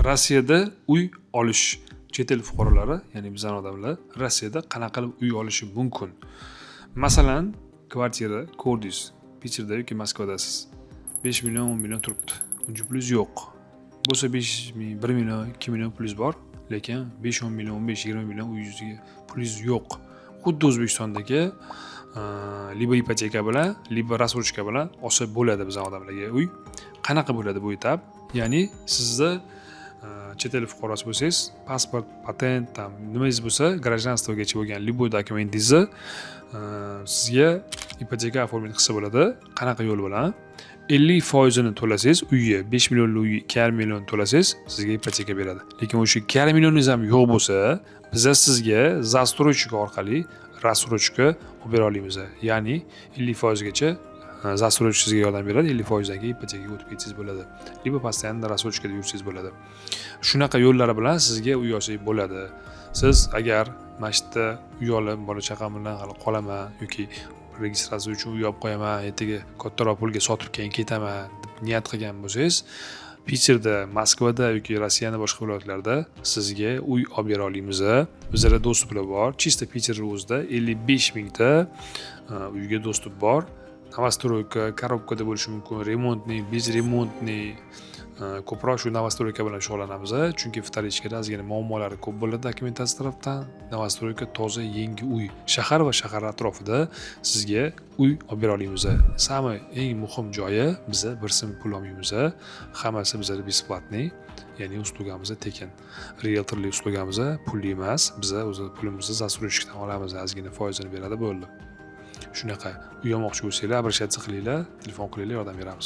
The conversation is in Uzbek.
Rossiyada uy olish chet el fuqarolari, ya'ni bizning odamlar Rossiyada qanaqa qilib uy olishi mumkin? Masalan, kvartira ko'rdingiz, Peterda yoki Moskvadasiz. 5 million, 10 million turibdi. Uncha pulungiz yo'q. Bo'lsa 5 ming, 1 million, 2 million pulingiz bor, lekin 5-10 million, 15-20 million uyingizga pulingiz yo'q. Xuddi O'zbekistondagi liba ipoteka bilan, liba рассрочка bilan olsa bo'ladi bizning odamlarga uy. Qanaqa bo'ladi bu etap? Ya'ni sizda chet el fuqarosi bo'lsangiz, pasport, patent, tam nimangiz bo'lsa, гражданствоgacha bo'lgan liboy dokumentingizni sizga ipoteka оформить qilsa bo'ladi. Qanaqa yo'l bilan? 50% ni to'lasangiz, uyga 5 millionli uyga 2,5 million to'lasangiz, sizga ipoteka beradi. Lekin o'sha 2,5 millioningiz ham yo'q bo'lsa, biz sizga застройщик orqali рассрочка olib bera olamiz. Ya'ni 50% gacha застройщик sizga yordam beradi, 50% dan keyin ipotekaga o'tib ketsangiz bo'ladi. Libo постоянно рассрочкада yursangiz bo'ladi. Shunaqa yo'llari bilan sizga uy olsangiz bo'ladi. Siz agar mana shu yerda uy olib, bola chaqam bilan qolaman yoki registratsiya uchun uy olib qo'yaman, ertaga kattaroq pulga sotib keyin ketaman deb niyat qilgan bo'lsangiz, Peterda, Moskvada yoki Rossiyaning boshqa viloyatlarida sizga uy olib bera olamiz. Bizlarda dostuplar bor. Chista Peter o'zida 55 mingta uyga dostup bor. Новостройка, коробкада bo'lishi mumkin, remontni, bez remontni, ko'proq shu новостройка bilan shug'ullanamiz. Chunki vtorichkada ozgina muammolari ko'p bo'ladi dokumentatsiya tarafdan. Новостройка toza, yangi uy, shahar va shahar atrofida sizga uy olib bera olamiz. Samay eng muhim joyi, biz bir so'm pul olmaymiz. Hammasi bizda бесплатный, ya'ni uslugamiz tekin. Realtorlik uslugamiz pulli emas. Biz o'z pulimizni застройщикdan olamiz, ozgina foizini beradi bo'ldi. Shunaqa uy olmoqchi bo'lsanglar, обращаться qilinglar, telefon qilinglar, yordam beramiz.